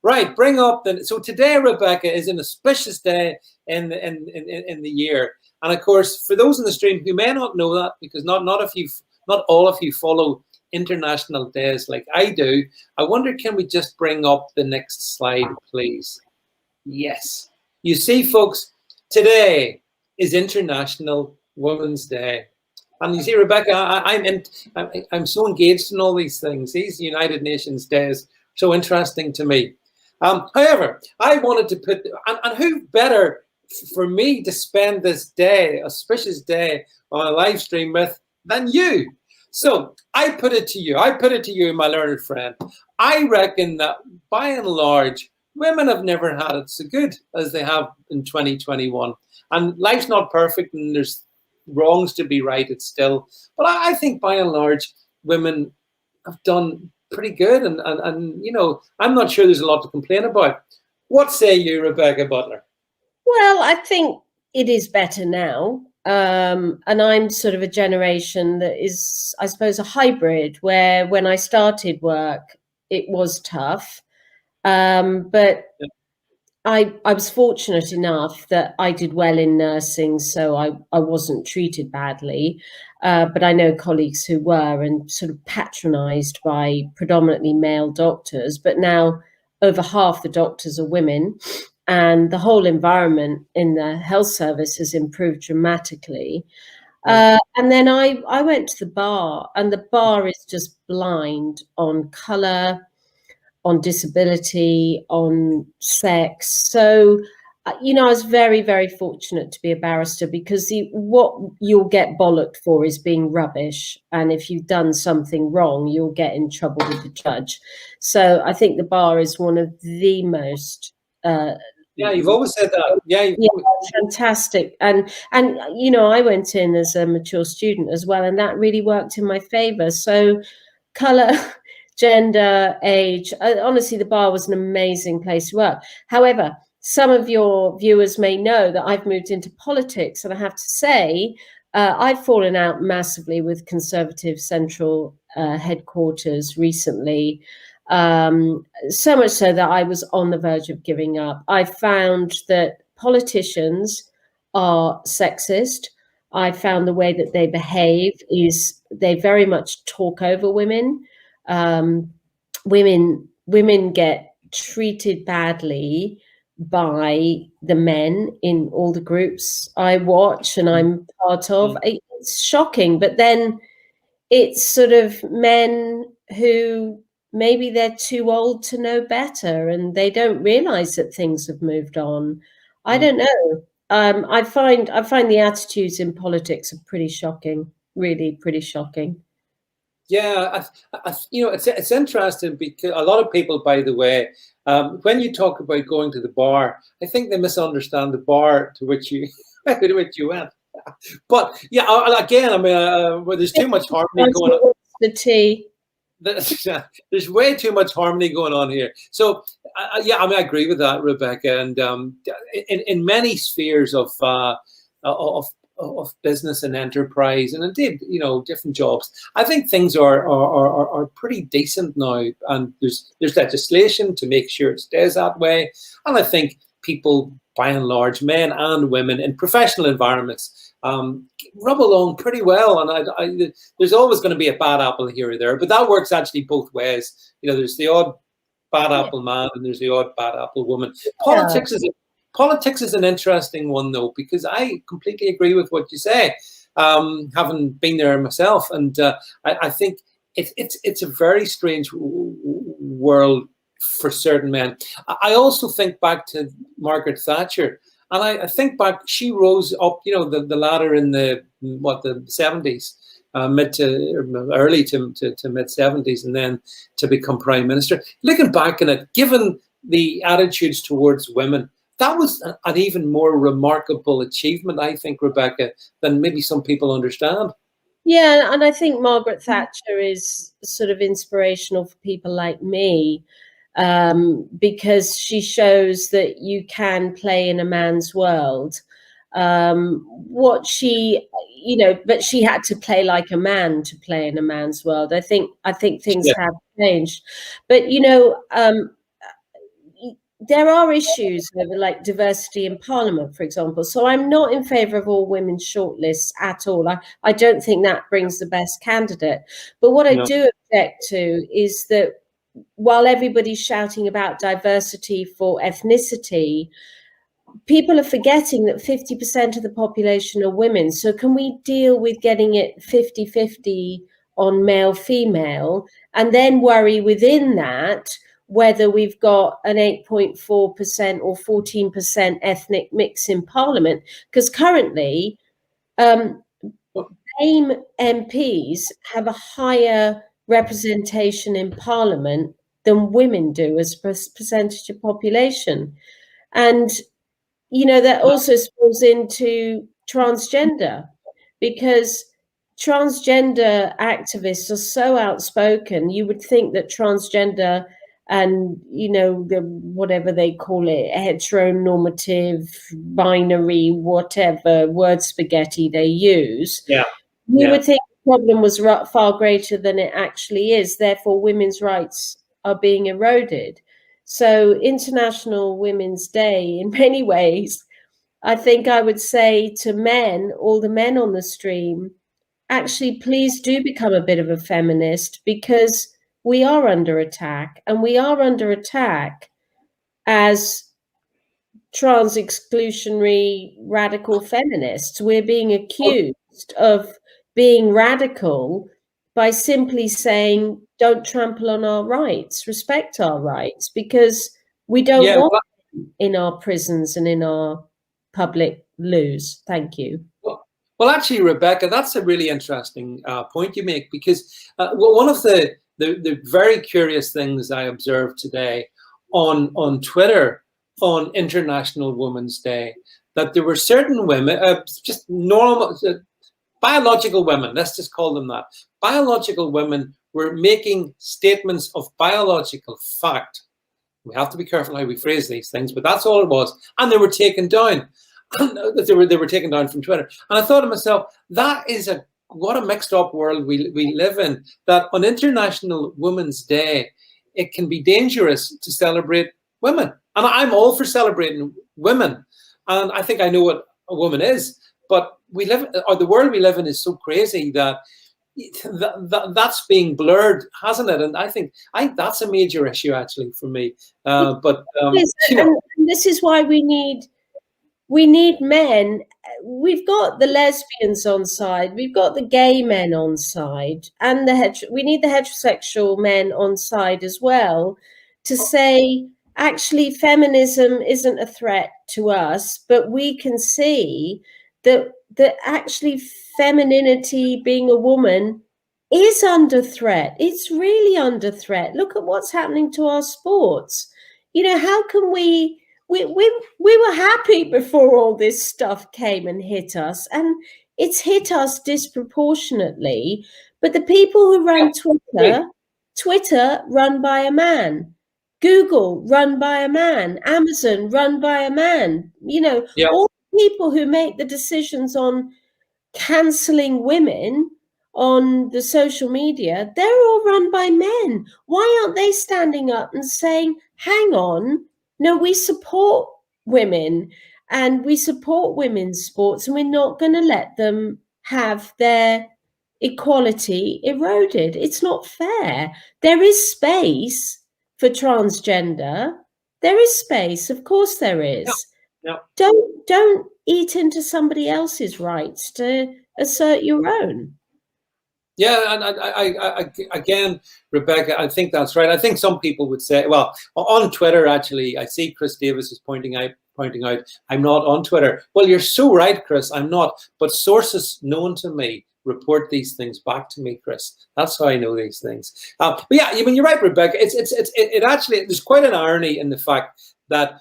Right, bring up the. So today, Rebecca, is an auspicious day in the year, and of course, for those in the stream who may not know that, because not all of you follow international days like I do. I wonder, can we just bring up the next slide, please? Yes, you see, folks, today is International Women's Day. And you see, Rebecca, I'm so engaged in all these things. These United Nations days so interesting to me. However, I wanted to put, and who better for me to spend this day, auspicious day, on a live stream with than you? So I put it to you. I put it to you, my learned friend. I reckon that by and large, women have never had it so good as they have in 2021. And life's not perfect, and there's wrongs to be righted still. But I think by and large, women have done pretty good. And you know, I'm not sure there's a lot to complain about. What say you, Rebecca Butler? Well, I think it is better now. And I'm sort of a generation that is, I suppose, a hybrid, where when I started work, it was tough. But I was fortunate enough that I did well in nursing, so I wasn't treated badly. But I know colleagues who were, and sort of patronized by predominantly male doctors. But now over half the doctors are women, and the whole environment in the health service has improved dramatically. And then I went to the bar, and the bar is just blind on colour, on disability, on sex. So, you know, I was very, very fortunate to be a barrister, because what you'll get bollocked for is being rubbish. And if you've done something wrong, you'll get in trouble with the judge. So I think the bar is one of the most... yeah, you've always said that. Yeah, fantastic. And you know, I went in as a mature student as well, and that really worked in my favour. So colour, gender, age, honestly, the bar was an amazing place to work. However, some of your viewers may know that I've moved into politics, and I have to say, I've fallen out massively with Conservative Central headquarters recently. So much so that I was on the verge of giving up. I found that politicians are sexist. I found the way that they behave is they very much talk over women. Women get treated badly by the men in all the groups I watch and I'm part of. It's shocking, but then it's sort of men who maybe they're too old to know better, and they don't realize that things have moved on. I don't know. I find the attitudes in politics are pretty shocking, really pretty shocking. Yeah, you know, it's interesting because a lot of people, by the way, when you talk about going to the bar, I think they misunderstand the bar to which you went. But yeah, again, I mean, where there's too much harmony going on. The tea. There's way too much harmony going on here. So yeah, I mean, I agree with that, Rebecca. And in many spheres of business and enterprise, and indeed, you know, different jobs, I think things are pretty decent now, and there's legislation to make sure it stays that way. And I think people, by and large, men and women in professional environments, rub along pretty well. And there's always going to be a bad apple here or there, but that works actually both ways. You know, there's the odd bad apple man and there's the odd bad apple woman. Politics is an interesting one, though, because I completely agree with what you say, having been there myself. And I think it's a very strange world for certain men. I also think back to Margaret Thatcher, and I think back, she rose up, you know, the ladder in the 70s, early to mid 70s, and then to become prime minister. Looking back on it, given the attitudes towards women, that was an even more remarkable achievement, I think, Rebecca, than maybe some people understand. Yeah, and I think Margaret Thatcher is sort of inspirational for people like me, because she shows that you can play in a man's world. What she, you know, but she had to play like a man to play in a man's world. I think things have changed, but you know, there are issues over like diversity in parliament, for example. So I'm not in favor of all women's shortlists at all. I don't think that brings the best candidate. But what I No. do object to is that while everybody's shouting about diversity for ethnicity, people are forgetting that 50% of the population are women. So can we deal with getting it 50-50 on male female, and then worry within that whether we've got an 8.4% or 14% ethnic mix in parliament? Because currently AIM MPs have a higher representation in parliament than women do as a percentage of population. And that also spills into transgender, because transgender activists are so outspoken. You would think that transgender and, the whatever they call it, heteronormative, binary, whatever word spaghetti they use, Yeah. you would think the problem was far greater than it actually is. Therefore, women's rights are being eroded. So International Women's Day, in many ways, I think I would say to men, all the men on the stream, actually, please do become a bit of a feminist, because we are under attack, and we are under attack as trans exclusionary radical feminists. We're being accused of being radical by simply saying, don't trample on our rights, respect our rights, because we don't want in our prisons and in our public loos. Thank you. Well, actually, Rebecca, that's a really interesting point you make, because one of the very curious things I observed today on Twitter on International Women's Day, that there were certain women, just normal, biological women, let's just call them that, biological women were making statements of biological fact. We have to be careful how we phrase these things, but that's all it was. And they were taken down. They were taken down from Twitter. And I thought to myself, that is what a mixed up world we live in, that on International Women's Day, it can be dangerous to celebrate women. And I'm all for celebrating women. And I think I know what a woman is, but the world we live in is so crazy that that's being blurred, hasn't it? And I think that's a major issue actually for me. And this is why we need men. We've got the lesbians on side, we've got the gay men on side, and we need the heterosexual men on side as well, to say, actually, feminism isn't a threat to us, but we can see that actually femininity, being a woman, is under threat. It's really under threat. Look at what's happening to our sports. How can we were happy before all this stuff came and hit us, and it's hit us disproportionately. But the people who run Twitter run by a man, Google run by a man, Amazon run by a man. All the people who make the decisions on cancelling women on the social media, they're all run by men. Why aren't they standing up and saying, hang on, no, we support women and we support women's sports, and we're not going to let them have their equality eroded? It's not fair. There is space for transgender. There is space. Of course there is. Don't eat into somebody else's rights to assert your own. Yeah, and I again, Rebecca, I think that's right. I think some people would say, well, on Twitter, actually, I see Chris Davis is pointing out, I'm not on Twitter. Well, you're so right, Chris, I'm not. But sources known to me report these things back to me, Chris. That's how I know these things. But yeah, I mean, you're right, Rebecca. It actually, there's quite an irony in the fact that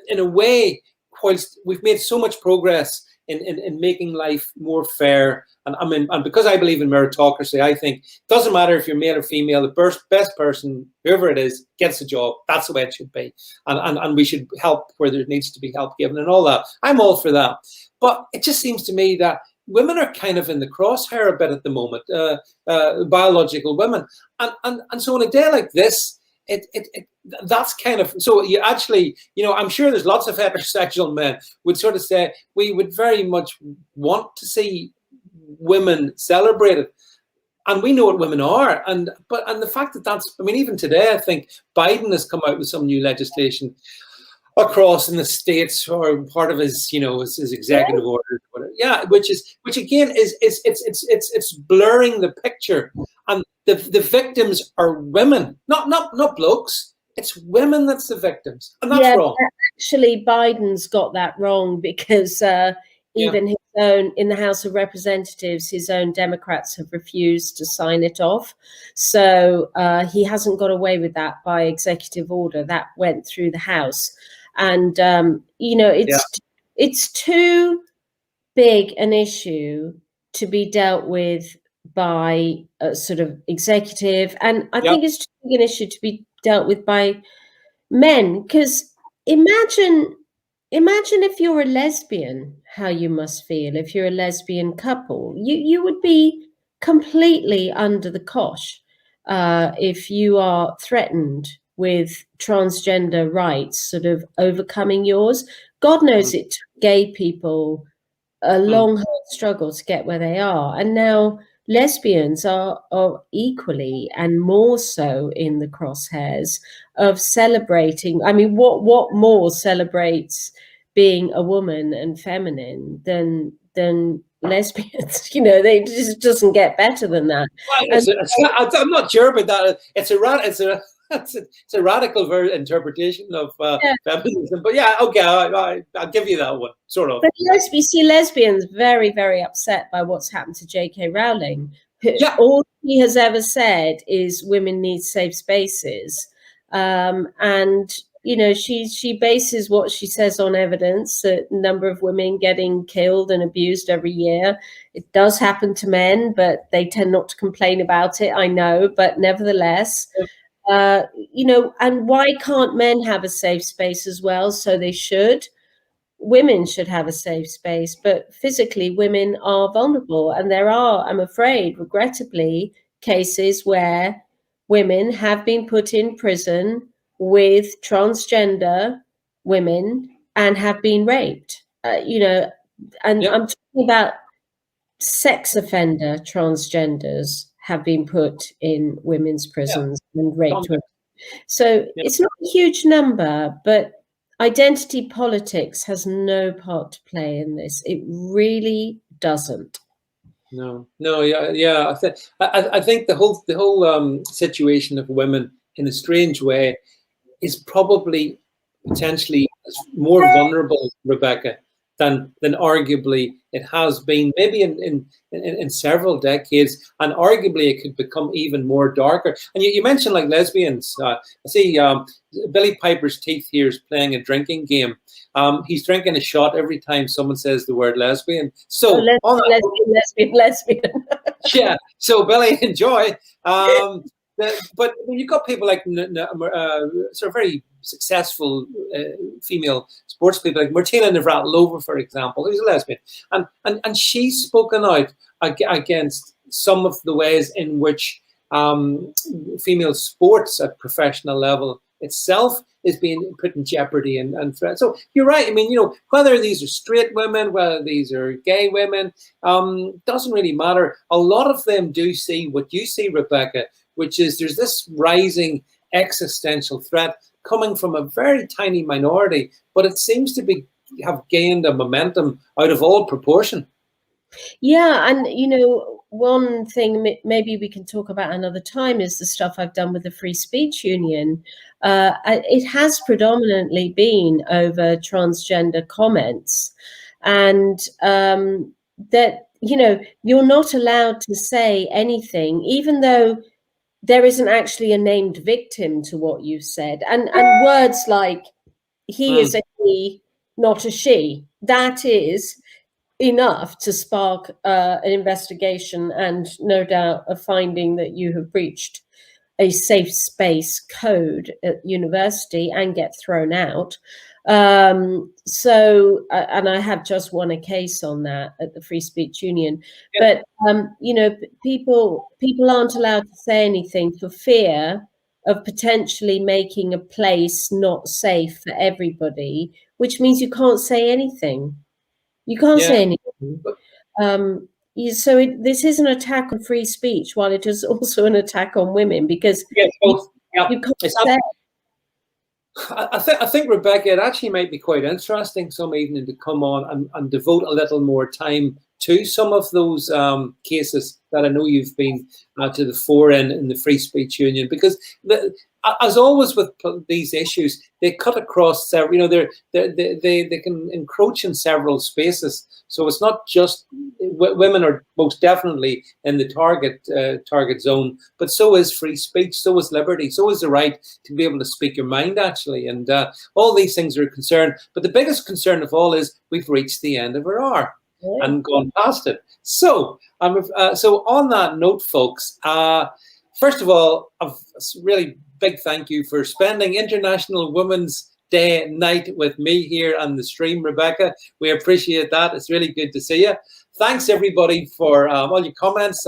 in a way, whilst we've made so much progress in making life more fair, and because I believe in meritocracy, I think it doesn't matter if you're male or female, the best person, whoever it is, gets a job. That's the way it should be, and we should help where there needs to be help given and all that. I'm all for that, but it just seems to me that women are kind of in the crosshair a bit at the moment, biological women, and so on a day like this, that's kind of, so you actually, I'm sure there's lots of heterosexual men would sort of say we would very much want to see women celebrated, and we know what women are, and the fact that that's, I mean, even today, I think Biden has come out with some new legislation across in the states, or part of his, his executive order, yeah, which again is it's blurring the picture, and the victims are women, not blokes. It's women that's the victims, and that's wrong. Actually, Biden's got that wrong, because even his own, in the House of Representatives, his own Democrats have refused to sign it off. So he hasn't got away with that by executive order. That went through the House. And, it's too big an issue to be dealt with by a sort of executive. And I think it's too big an issue to be dealt with by men, because imagine if you're a lesbian, how you must feel. If you're a lesbian couple, you would be completely under the cosh if you are threatened with transgender rights sort of overcoming yours. God knows it took gay people a long, hard struggle to get where they are. And now lesbians are equally and more so in the crosshairs of celebrating. I mean, what more celebrates being a woman and feminine than lesbians? They just doesn't get better than that. I'm not sure about that. It's a radical interpretation of feminism, but yeah, okay, I'll give you that one, sort of. But you see lesbians very, very upset by what's happened to J.K. Rowling. All she has ever said is women need safe spaces, and she bases what she says on evidence. The number of women getting killed and abused every year. It does happen to men, but they tend not to complain about it. I know, but nevertheless. And why can't men have a safe space as well? So they should. Women should have a safe space, but physically women are vulnerable. And there are, I'm afraid, regrettably, cases where women have been put in prison with transgender women and have been raped. And I'm talking about sex offender transgenders have been put in women's prisons and raped women. So it's not a huge number, but identity politics has no part to play in this. It really doesn't. No, yeah. I think the whole situation of women, in a strange way, is probably potentially more vulnerable, Rebecca, than arguably it has been, maybe in several decades, and arguably it could become even more darker. And you mentioned like lesbians. I see Billy Piper's teeth here is playing a drinking game. He's drinking a shot every time someone says the word lesbian. So lesbian. Yeah. So Billy, enjoy. But you've got people like sort of very successful female sports people, like Martina Navratilova, for example, who's a lesbian, and she's spoken out against some of the ways in which female sports at professional level itself is being put in jeopardy and threat. So you're right. I mean, whether these are straight women, whether these are gay women, doesn't really matter. A lot of them do see what you see, Rebecca, which is there's this rising existential threat coming from a very tiny minority, but it seems to have gained a momentum out of all proportion. Yeah, and one thing maybe we can talk about another time is the stuff I've done with the Free Speech Union. It has predominantly been over transgender comments, and that you're not allowed to say anything, even though there isn't actually a named victim to what you've said. And words like he is a he, not a she, that is enough to spark an investigation and no doubt a finding that you have breached a safe space code at university and get thrown out. And I have just won a case on that at the Free Speech Union. But people aren't allowed to say anything for fear of potentially making a place not safe for everybody, which means you can't say anything. You can't say anything. So this is an attack on free speech, while it is also an attack on women, because you can't say. I think, Rebecca, it actually might be quite interesting some evening to come on and devote a little more time to some of those cases that I know you've been to the fore in the Free Speech Union, because as always with these issues, they cut across several. You know, they can encroach in several spaces. So it's not just women are most definitely in the target zone, but so is free speech, so is liberty, so is the right to be able to speak your mind, actually, and all these things are a concern. But the biggest concern of all is we've reached the end of our hour and gone past it. So so on that note, folks, first of all, a really big thank you for spending International Women's Day night with me here on the stream, Rebecca. We appreciate that. It's really good to see you. Thanks everybody for all your comments.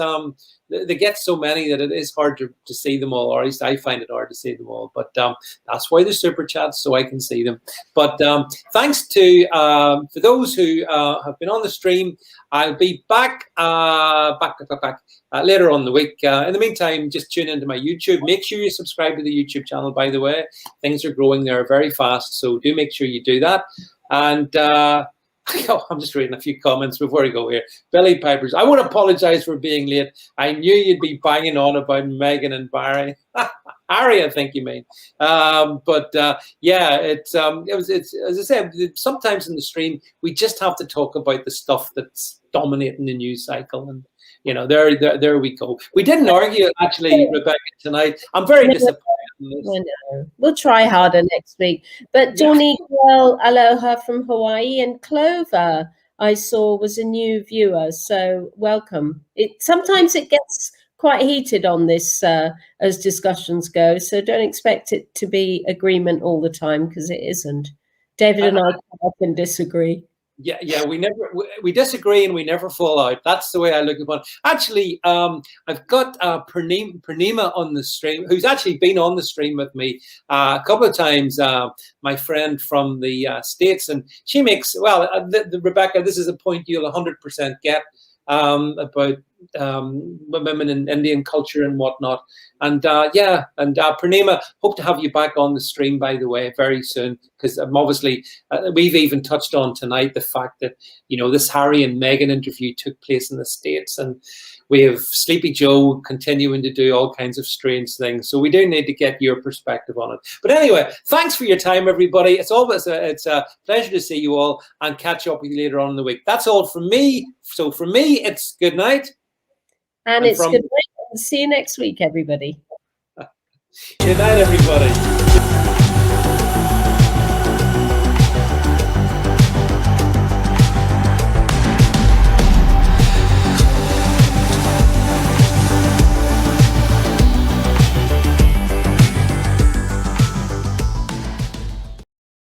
They get so many that it is hard to see them all, or at least I find it hard to see them all. But that's why there's super chats, so I can see them. But thanks to for those who have been on the stream. I'll be back later on in the week. In the meantime, just tune into my YouTube. Make sure you subscribe to the YouTube channel, by the way. Things are growing there very fast, so do make sure you do that. And I'm just reading a few comments before I go here. Billy Pipers, I want to apologize for being late. I knew you'd be banging on about Megan and Barry. Harry, I think you mean. Yeah, it's as I said, sometimes in the stream we just have to talk about the stuff that's dominating the news cycle, and you know, there we go. We didn't argue actually, Rebecca, tonight. I'm very disappointed. I know. We'll try harder next week. But Johnny, well, aloha from Hawaii, and Clover I saw was a new viewer, so welcome. Sometimes it gets quite heated on this as discussions go, so don't expect it to be agreement all the time, because it isn't. David and I often disagree. Yeah, we disagree and we never fall out. That's the way I look upon it. Actually, I've got Purnima on the stream, who's actually been on the stream with me a couple of times. My friend from the States, and she makes, well, Rebecca, this is a point you'll 100% get about women in Indian culture and whatnot. And Purnima, hope to have you back on the stream, by the way, very soon, because obviously we've even touched on tonight the fact that, you know, this Harry and Meghan interview took place in the States, and we have Sleepy Joe continuing to do all kinds of strange things. So we do need to get your perspective on it. But anyway, thanks for your time, everybody. It's always it's a pleasure to see you all and catch up with you later on in the week. That's all from me. So for me, it's good night. And it's good night. See you next week, everybody. Good night, everybody.